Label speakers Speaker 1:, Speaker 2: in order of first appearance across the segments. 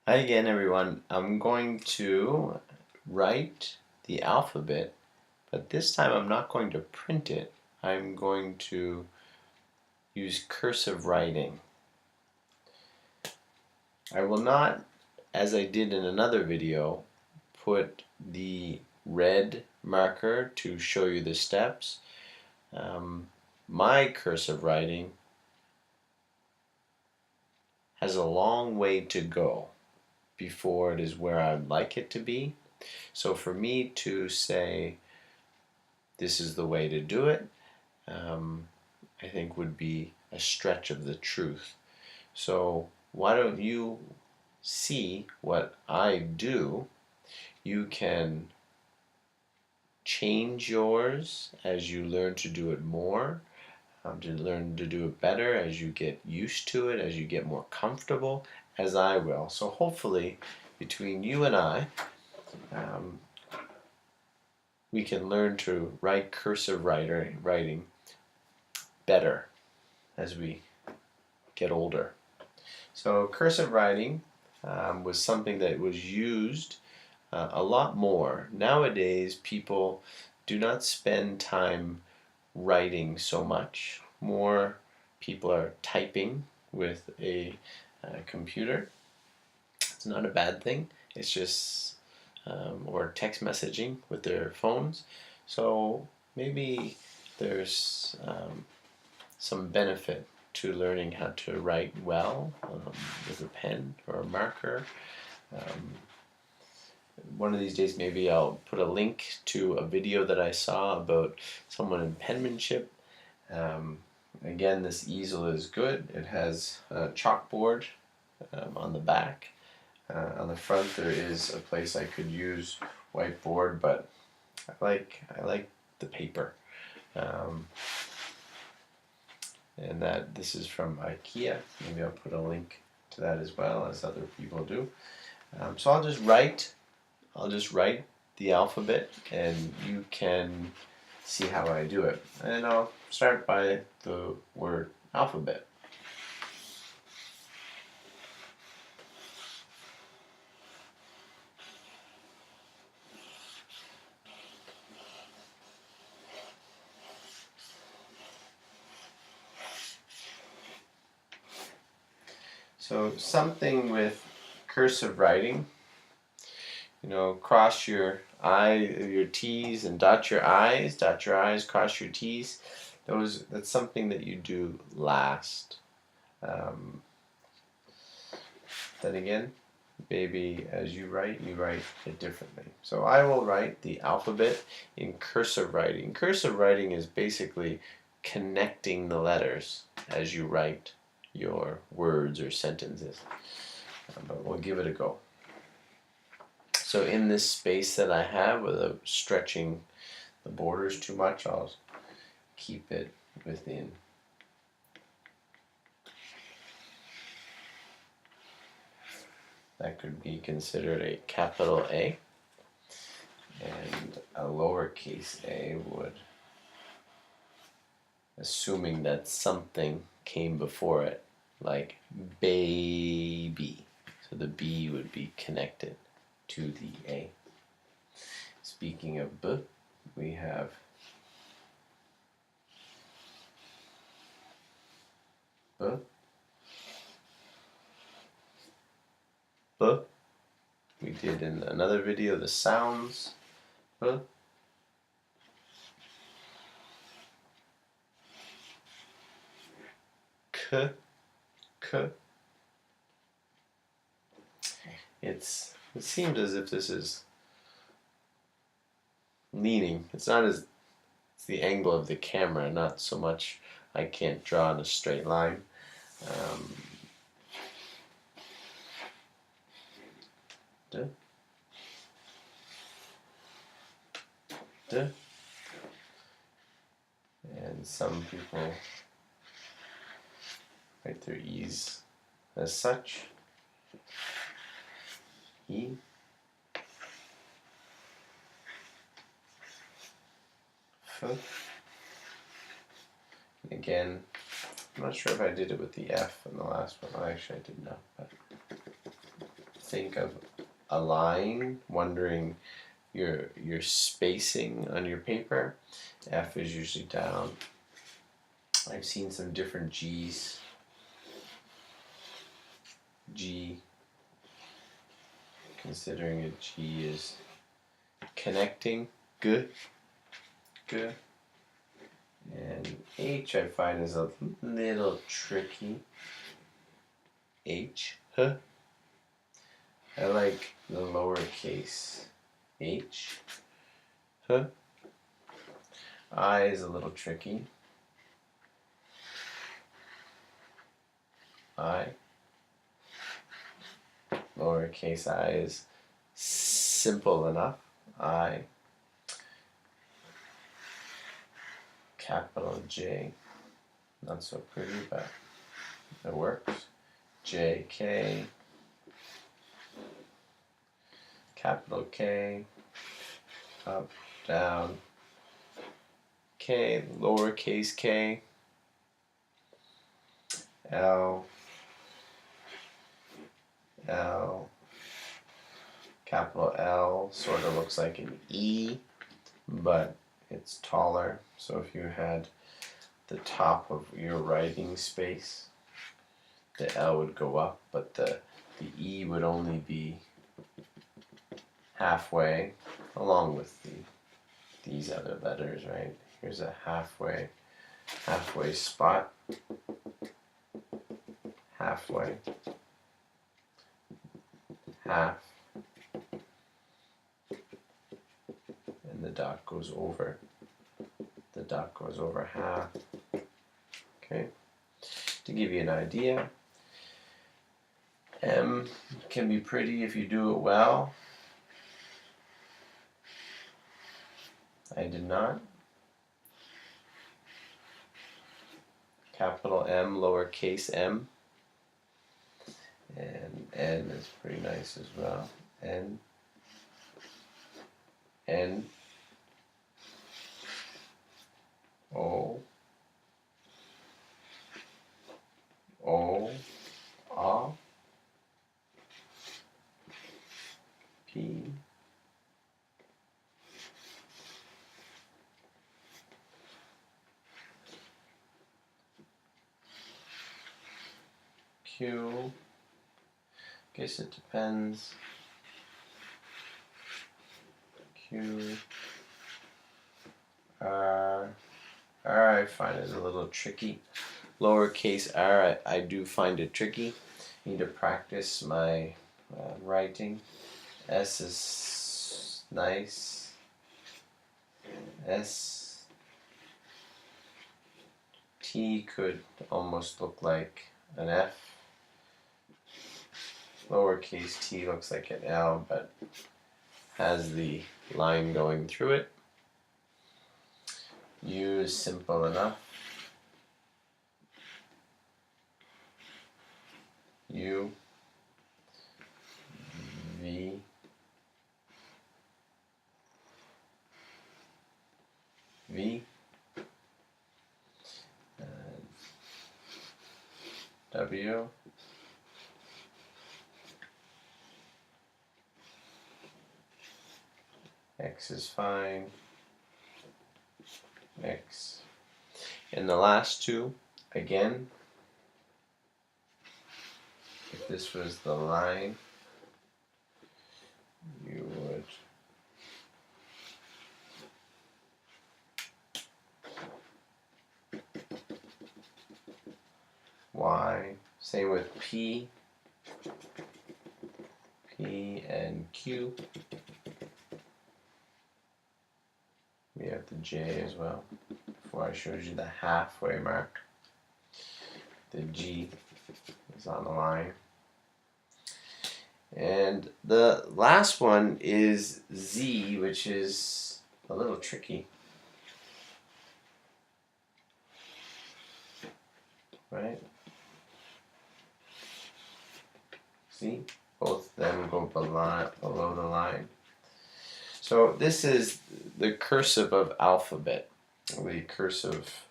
Speaker 1: Hi again, everyone. I'm going to write the alphabet, but this time I'm not going to print it. I'm going to use cursive writing. I will not, as I did in another video, put the red marker to show you the steps. My cursive writing has a long way to go before it is where I'd like it to be. So for me to say this is the way to do it, I think would be a stretch of the truth. So why don't you see what I do? You can change yours as you learn to do it more, to learn to do it better as you get used to it, as you get more comfortable, as I will. So hopefully between you and I, we can learn to write cursive writing better as we get older. So cursive writing was something that was used a lot more. Nowadays, people do not spend time writing so much. More people are typing with a computer. It's not a bad thing. It's just, or text messaging with their phones. So maybe there's some benefit to learning how to write well with a pen or a marker. One of these days maybe I'll put a link to a video that I saw about someone in penmanship. Again, this easel is good. It has a chalkboard on the back. On the front there is a place I could use whiteboard, but I like the paper. And that this is from IKEA. Maybe I'll put a link to that as well, as other people do. So I'll just write the alphabet, and you can see how I do it. And I'll start by the word alphabet. So something with cursive writing, cross your T's and dot your I's, cross your T's. That's something that you do last. Then again, maybe as you write it differently. So I will write the alphabet in cursive writing. Cursive writing is basically connecting the letters as you write your words or sentences. But we'll give it a go. So in this space that I have, without stretching the borders too much, I'll keep it within. That could be considered a capital A, and a lowercase a would, assuming that something came before it, like baby. So the B would be connected to the A. Speaking of B, we have B, B. We did in another video the sounds. B, K, K. It seems as if this is leaning. It's not as, it's the angle of the camera, not so much I can't draw in a straight line. D, D. And some people write their E's as such. E. F. Again, I'm not sure if I did it with the F in the last one. Well, actually I did not. But think of a line, wondering your spacing on your paper. F is usually down. I've seen some different G's. G, considering a G is connecting, good. And H I find is a little tricky. H, huh. I like the lowercase h, huh. I is a little tricky. I, lowercase I is simple enough. I, capital J, not so pretty, but it works. J, K, capital K, up, down, K, lowercase k, L, capital L sort of looks like an E, but it's taller. So if you had the top of your writing space, the L would go up, but the E would only be halfway, along with these other letters, right? Here's a halfway spot, halfway, half, and the dot goes over. The dot goes over half. Okay, to give you an idea, M can be pretty if you do it well. I did not. Capital M, lowercase m. And N is pretty nice as well. N. N. O. O. A. P. Q. Guess it depends. Q. R. R I find is a little tricky. Lowercase r I do find it tricky. Need to practice my writing. S is nice. S. T could almost look like an F. Lowercase t looks like an L, but has the line going through it. U is simple enough. U. V. V. W. X is fine. X. And the last two, again, if this was the line, you would Y. Same with P. P and Q. We have the J as well. Before I showed you the halfway mark. The G is on the line. And the last one is Z, which is a little tricky. Right? See? Both of them go below the line. So this is the cursive of alphabet, the cursive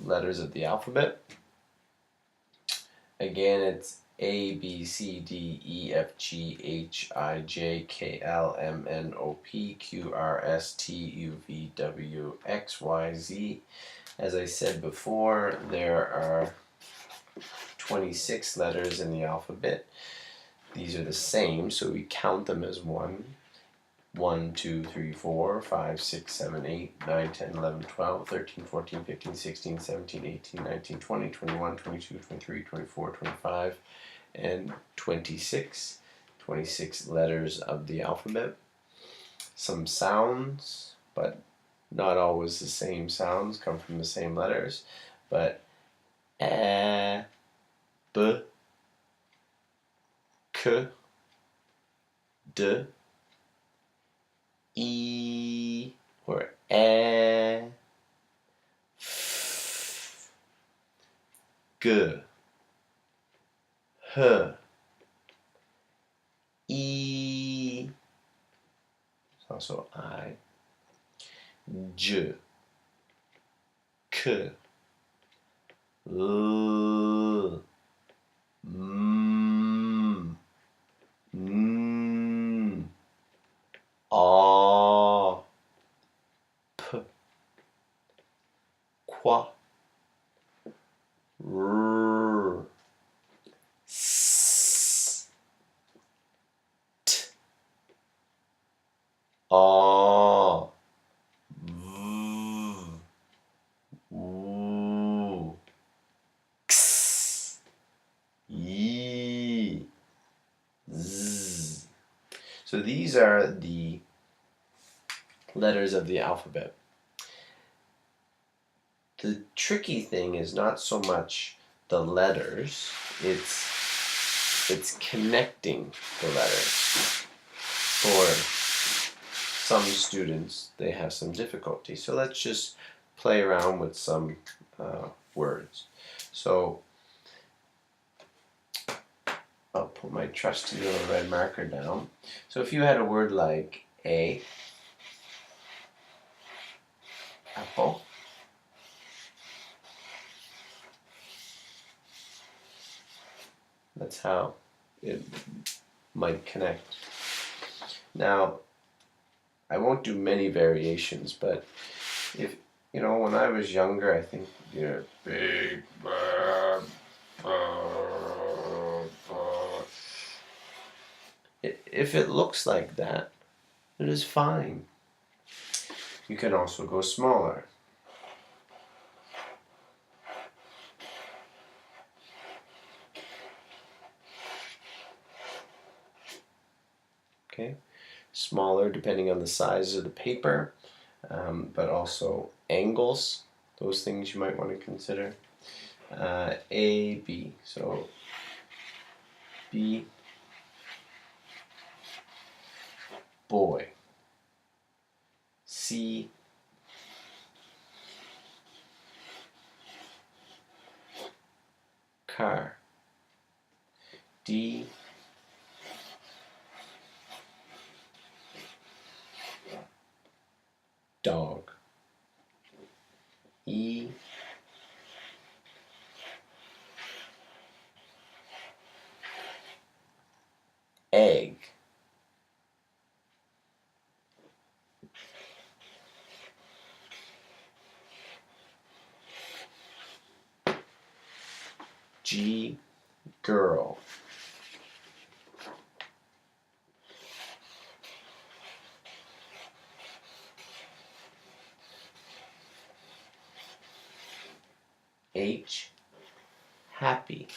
Speaker 1: letters of the alphabet. Again, it's A, B, C, D, E, F, G, H, I, J, K, L, M, N, O, P, Q, R, S, T, U, V, W, X, Y, Z. As I said before, there are 26 letters in the alphabet. These are the same, so we count them as one. 1, 2, 3, 4, 5, 6, 7, 8, 9, 10, 11, 12, 13, 14, 15, 16, 17, 18, 19, 20, 21, 22, 23, 24, 25, and 26. 26 letters of the alphabet. Some sounds, but not always the same sounds, come from the same letters. But A, B, K, D, E, or E, F, G, H, E, it's also I, J, K, L, M, N, A, P, Qu, R, S, T, A, V, W, X, Y, Z. So these are the letters of the alphabet. The tricky thing is not so much the letters, it's connecting the letters. For some students, they have some difficulty. So let's just play around with some words. So I'll put my trusty little red marker down. So if you had a word like A, apple, that's how it might connect. Now, I won't do many variations, but if, when I was younger, I think, big bird, if it looks like that, it is fine. You can also go smaller. Okay, smaller depending on the size of the paper, but also angles, those things you might want to consider. A, B, so B, boy. C, car. D, dog. E, egg. G, girl. H, happy.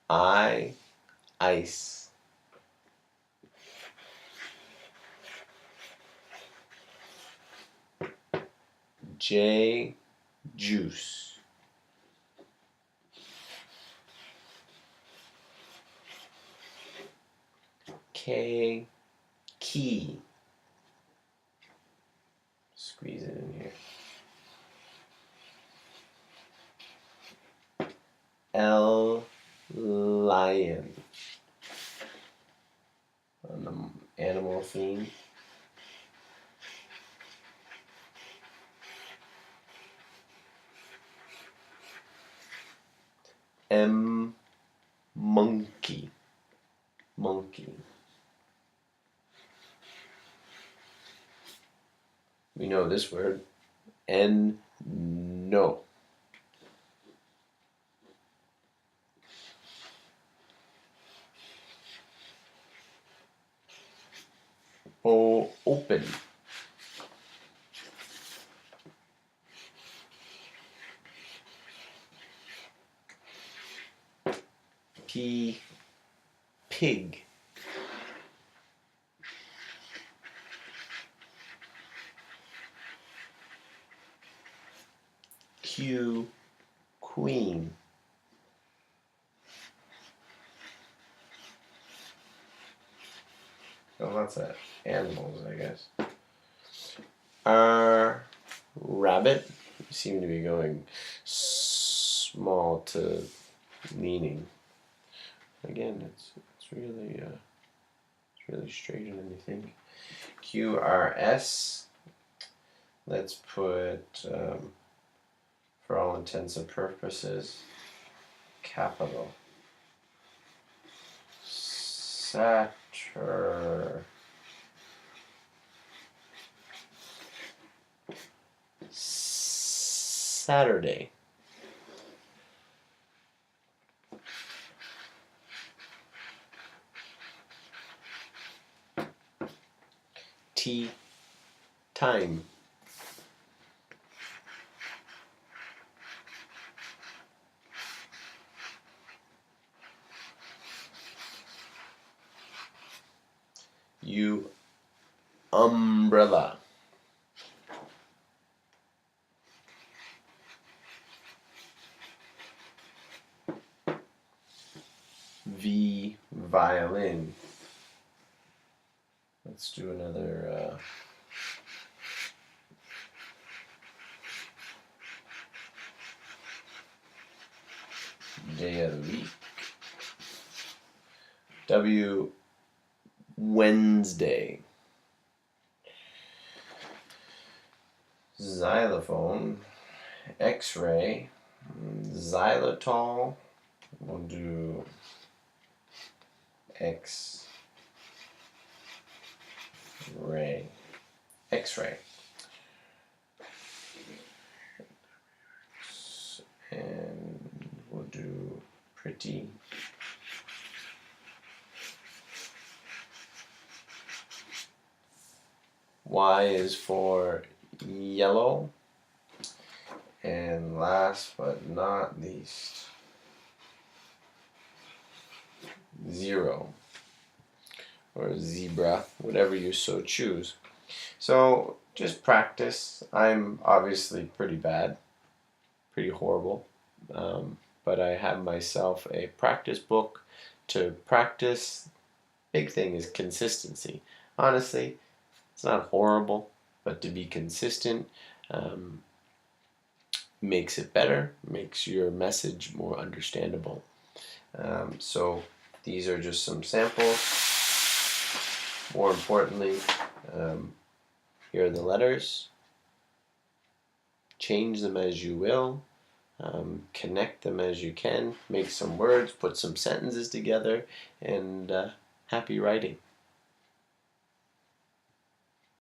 Speaker 1: I, ice. J, juice. K, key. Squeeze it in here. L, lion. On the animal theme. M, monkey. Monkey. We know this word. N, no. O, open. P, pig. Q, queen. Oh, that's animals, I guess. R, rabbit. We seem to be going small to leaning. Again, it's really straighter than you think. Q, R, S. Let's put, for all intents and purposes, capital. Saturday. T, time. U, umbrella. V, violin. Let's do another day of the week. W, Wednesday. Xylophone, X-ray, xylitol. We'll do X-ray. X-ray. And we'll do pretty. Y is for yellow. And last but not least, 0 or zebra, whatever you so choose. So just practice. I'm obviously pretty bad, pretty horrible, but I have myself a practice book to practice. Big thing is consistency. Honestly, it's not horrible, but to be consistent makes it better, makes your message more understandable. So these are just some samples. More importantly, here are the letters. Change them as you will. Connect them as you can. Make some words, put some sentences together, and happy writing.